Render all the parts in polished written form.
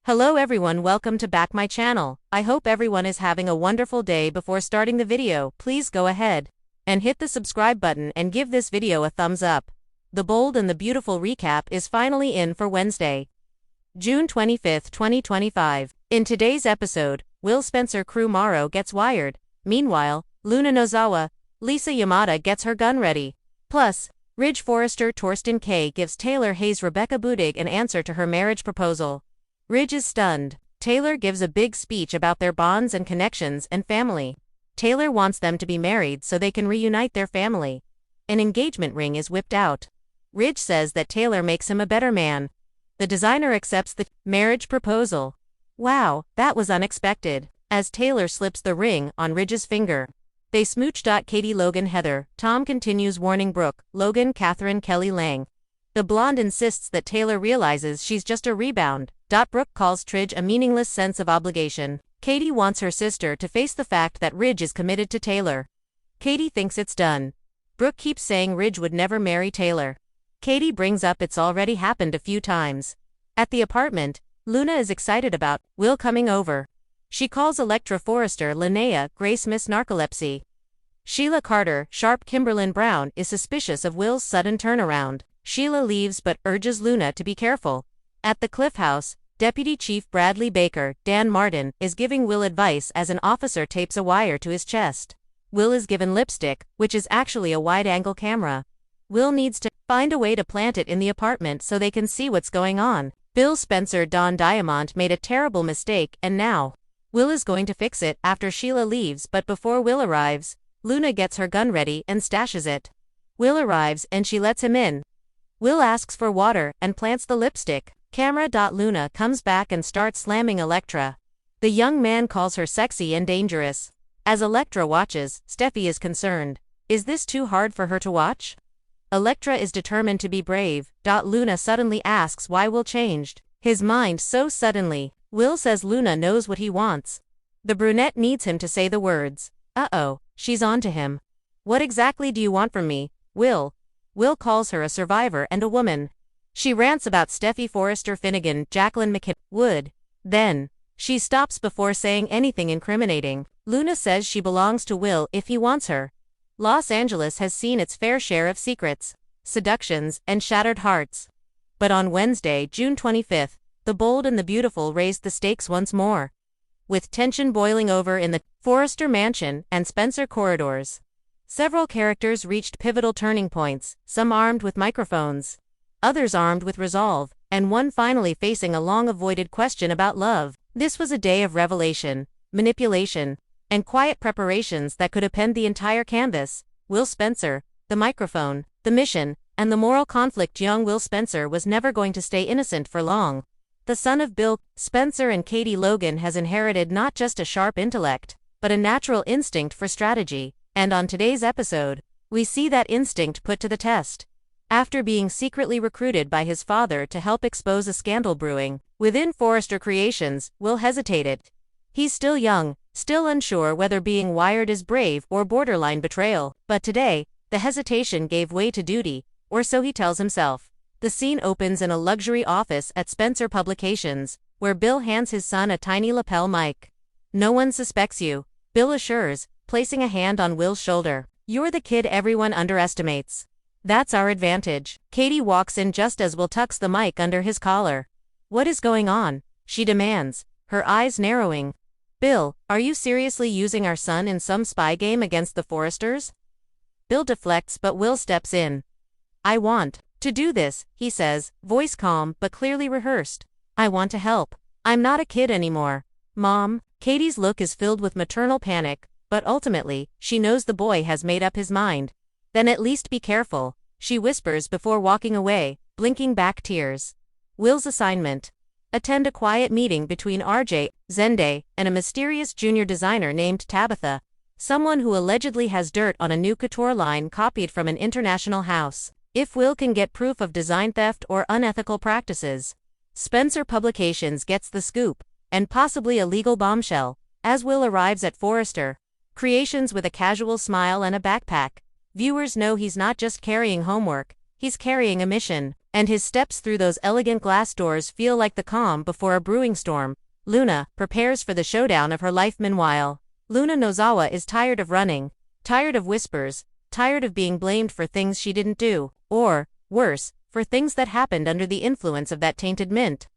Hello everyone, welcome to back my channel. I hope everyone is having a wonderful day. Before starting the video, please go ahead and hit the subscribe button and give this video a thumbs up. The Bold and the Beautiful recap is finally in for Wednesday, June 25, 2025. In today's episode, Will Spencer crew Morrow gets wired. Meanwhile, Luna Nozawa, Lisa Yamada gets her gun ready. Plus, Ridge Forrester Torsten K gives Taylor Hayes Rebecca Budig an answer to her marriage proposal. Ridge is stunned. Taylor gives a big speech about their bonds and connections and family. Taylor wants them to be married so they can reunite their family. An engagement ring is whipped out. Ridge says that Taylor makes him a better man. The designer accepts the marriage proposal. Wow, that was unexpected, as Taylor slips the ring on Ridge's finger. They smooch. Katie, Logan, Heather. Tom continues warning Brooke, Logan, Catherine, Kelly, Lang. The blonde insists that Taylor realizes she's just a rebound. Brooke calls Tridge a meaningless sense of obligation. Katie wants her sister to face the fact that Ridge is committed to Taylor. Katie thinks it's done. Brooke keeps saying Ridge would never marry Taylor. Katie brings up it's already happened a few times. At the apartment, Luna is excited about Will coming over. She calls Electra Forrester Linnea Grace Miss Narcolepsy. Sheila Carter, sharp Kimberlyn Brown, is suspicious of Will's sudden turnaround. Sheila leaves but urges Luna to be careful. At the Cliff House, Deputy Chief Bradley Baker, Dan Martin, is giving Will advice as an officer tapes a wire to his chest. Will is given lipstick, which is actually a wide-angle camera. Will needs to find a way to plant it in the apartment so they can see what's going on. Bill Spencer Don Diamond made a terrible mistake and now Will is going to fix it after Sheila leaves, but before Will arrives, Luna gets her gun ready and stashes it. Will arrives and she lets him in. Will asks for water and plants the lipstick. Luna comes back and starts slamming Electra. The young man calls her sexy and dangerous. As Electra watches, Steffi is concerned. Is this too hard for her to watch? Electra is determined to be brave. Luna suddenly asks why Will changed his mind so suddenly. Will says Luna knows what he wants. The brunette needs him to say the words. Uh-oh, she's on to him. What exactly do you want from me, Will? Will calls her a survivor and a woman. She rants about Steffi Forrester Finnegan, Jacqueline McKin Wood. Then, she stops before saying anything incriminating. Luna says she belongs to Will if he wants her. Los Angeles has seen its fair share of secrets, seductions, and shattered hearts. But on Wednesday, June 25th, the Bold and the Beautiful raised the stakes once more. With tension boiling over in the Forrester mansion and Spencer corridors. Several characters reached pivotal turning points, some armed with microphones, others armed with resolve, and one finally facing a long-avoided question about love. This was a day of revelation, manipulation, and quiet preparations that could append the entire canvas. Will Spencer, the microphone, the mission, and the moral conflict. Young Will Spencer was never going to stay innocent for long. The son of Bill Spencer and Katie Logan has inherited not just a sharp intellect, but a natural instinct for strategy, and on today's episode, we see that instinct put to the test. After being secretly recruited by his father to help expose a scandal brewing within Forrester Creations, Will hesitated. He's still young, still unsure whether being wired is brave or borderline betrayal, but today, the hesitation gave way to duty, or so he tells himself. The scene opens in a luxury office at Spencer Publications, where Bill hands his son a tiny lapel mic. No one suspects you, Bill assures, placing a hand on Will's shoulder. You're the kid everyone underestimates. That's our advantage. Katie walks in just as Will tucks the mic under his collar. What is going on? She demands, her eyes narrowing. Bill, are you seriously using our son in some spy game against the Forresters? Bill deflects but Will steps in. I want to do this, he says, voice calm but clearly rehearsed. I want to help. I'm not a kid anymore. Mom. Katie's look is filled with maternal panic, but ultimately, she knows the boy has made up his mind. Then at least be careful, she whispers before walking away, blinking back tears. Will's assignment. Attend a quiet meeting between RJ, Zende, and a mysterious junior designer named Tabitha, someone who allegedly has dirt on a new couture line copied from an international house. If Will can get proof of design theft or unethical practices, Spencer Publications gets the scoop, and possibly a legal bombshell. As Will arrives at Forrester Creations with a casual smile and a backpack, viewers know he's not just carrying homework, he's carrying a mission. and his steps through those elegant glass doors feel like the calm before a brewing storm. Luna prepares for the showdown of her life. Meanwhile, Luna Nozawa is tired of running, tired of whispers, tired of being blamed for things she didn't do, or, worse, for things that happened under the influence of that tainted mint.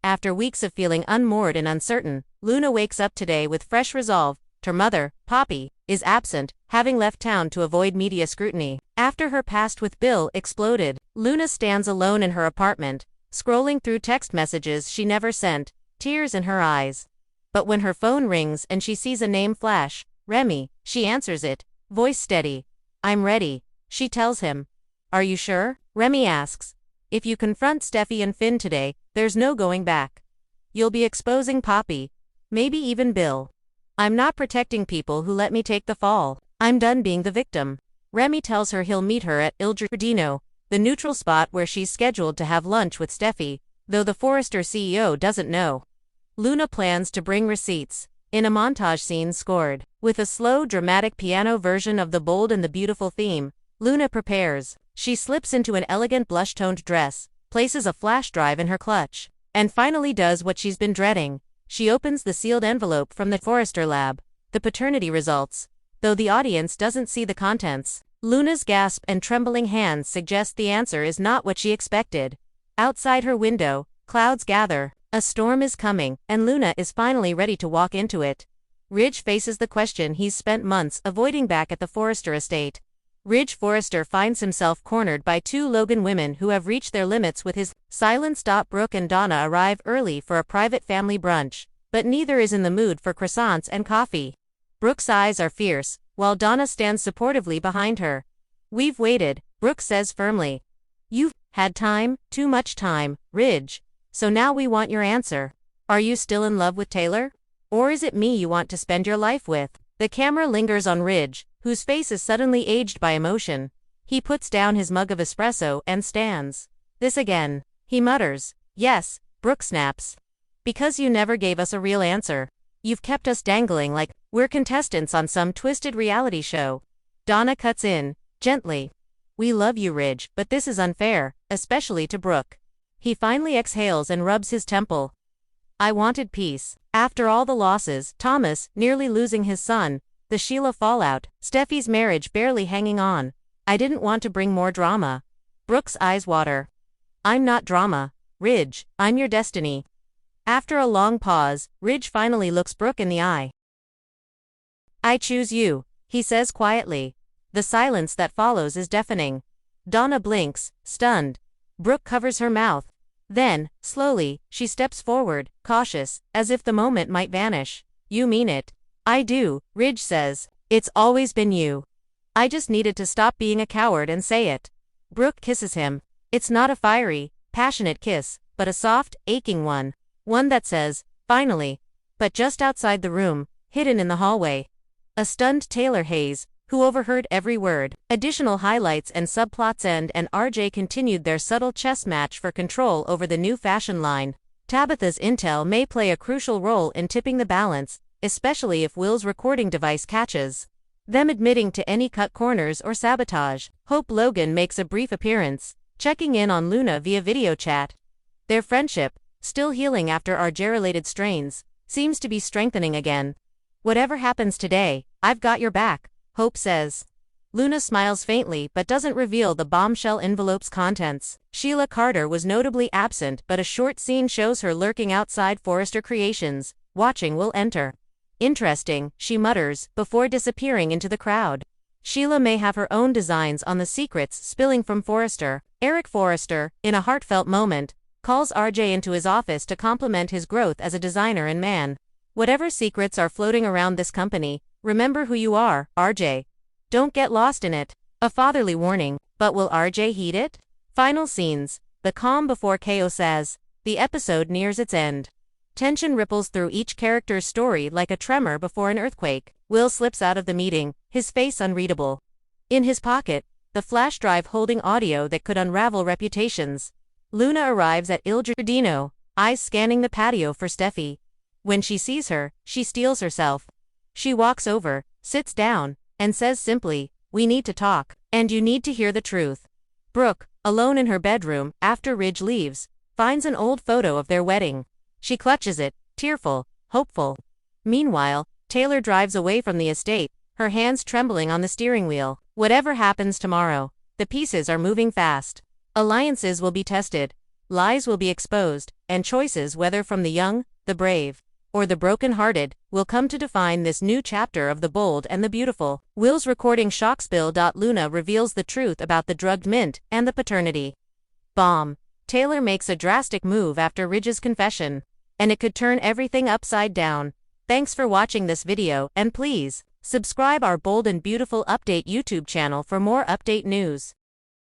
After weeks of feeling unmoored and uncertain, Luna wakes up today with fresh resolve. Her mother, Poppy, is absent, having left town to avoid media scrutiny. After her past with Bill exploded, Luna stands alone in her apartment, scrolling through text messages she never sent, tears in her eyes. But when her phone rings and she sees a name flash, Remy, she answers it, voice steady. "I'm ready," she tells him. "Are you sure?" Remy asks. "If you confront Steffi and Finn today, there's no going back. You'll be exposing Poppy. Maybe even Bill. I'm not protecting people who let me take the fall. I'm done being the victim." Remy tells her he'll meet her at Il Giardino, the neutral spot where she's scheduled to have lunch with Steffi, though the Forrester CEO doesn't know. Luna plans to bring receipts. In a montage scene scored with a slow, dramatic piano version of the Bold and the Beautiful theme, Luna prepares. She slips into an elegant blush-toned dress, places a flash drive in her clutch, and finally does what she's been dreading. She opens the sealed envelope from the Forrester lab, the paternity results. Though the audience doesn't see the contents, Luna's gasp and trembling hands suggest the answer is not what she expected. Outside her window, clouds gather. A storm is coming, and Luna is finally ready to walk into it. Ridge faces the question he's spent months avoiding back at the Forrester estate. Ridge Forrester finds himself cornered by two Logan women who have reached their limits with his silence. Brooke and Donna arrive early for a private family brunch, but neither is in the mood for croissants and coffee. Brooke's eyes are fierce, while Donna stands supportively behind her. "We've waited," Brooke says firmly. "You've had time, too much time, Ridge. So now we want your answer. Are you still in love with Taylor? Or is it me you want to spend your life with?" The camera lingers on Ridge, whose face is suddenly aged by emotion. He puts down his mug of espresso and stands. "This again," he mutters. "Yes," Brooke snaps. "Because you never gave us a real answer. You've kept us dangling like we're contestants on some twisted reality show." Donna cuts in, gently. "We love you, Ridge, but this is unfair, especially to Brooke." He finally exhales and rubs his temple. "I wanted peace. After all the losses, Thomas nearly losing his son, the Sheila fallout, Steffi's marriage barely hanging on, I didn't want to bring more drama." Brooke's eyes water. "I'm not drama, Ridge, I'm your destiny." After a long pause, Ridge finally looks Brooke in the eye. "I choose you," he says quietly. The silence that follows is deafening. Donna blinks, stunned. Brooke covers her mouth. Then, slowly, she steps forward, cautious, as if the moment might vanish. "You mean it?" "I do," Ridge says. "It's always been you. I just needed to stop being a coward and say it." Brooke kisses him. It's not a fiery, passionate kiss, but a soft, aching one. One that says, "Finally." But just outside the room, hidden in the hallway, a stunned Taylor Hayes, who overheard every word. Additional highlights and subplots end, and RJ continued their subtle chess match for control over the new fashion line. Tabitha's intel may play a crucial role in tipping the balance, especially if Will's recording device catches them admitting to any cut corners or sabotage. Hope Logan makes a brief appearance, checking in on Luna via video chat. Their friendship, still healing after RJ-related strains, seems to be strengthening again. "Whatever happens today, I've got your back," Hope says. Luna smiles faintly but doesn't reveal the bombshell envelope's contents. Sheila Carter was notably absent, but a short scene shows her lurking outside Forrester Creations, watching Will enter. "Interesting," she mutters, before disappearing into the crowd. Sheila may have her own designs on the secrets spilling from Forrester. Eric Forrester, in a heartfelt moment, calls RJ into his office to compliment his growth as a designer and man. "Whatever secrets are floating around this company, remember who you are, RJ. Don't get lost in it." A fatherly warning, but will RJ heed it? Final scenes. The calm before chaos as the episode nears its end. Tension ripples through each character's story like a tremor before an earthquake. Will slips out of the meeting, his face unreadable. In his pocket, the flash drive holding audio that could unravel reputations. Luna arrives at Il Giardino, eyes scanning the patio for Steffi. When she sees her, she steels herself. She walks over, sits down, and says simply, "We need to talk, and you need to hear the truth." Brooke, Alone in her bedroom, after Ridge leaves, finds an old photo of their wedding. She clutches it, tearful, hopeful. Meanwhile, Taylor drives away from the estate, her hands trembling on the steering wheel. Whatever happens tomorrow, the pieces are moving fast. Alliances will be tested, lies will be exposed, and choices, whether from the young, the brave, or the broken-hearted, will come to define this new chapter of The Bold and the Beautiful. Will's recording shocks Bill. Luna reveals the truth about the drugged Mint and the paternity bomb. Taylor makes a drastic move after Ridge's confession, and it could turn everything upside down. Thanks for watching this video, and please subscribe our Bold and Beautiful Update YouTube channel for more update news.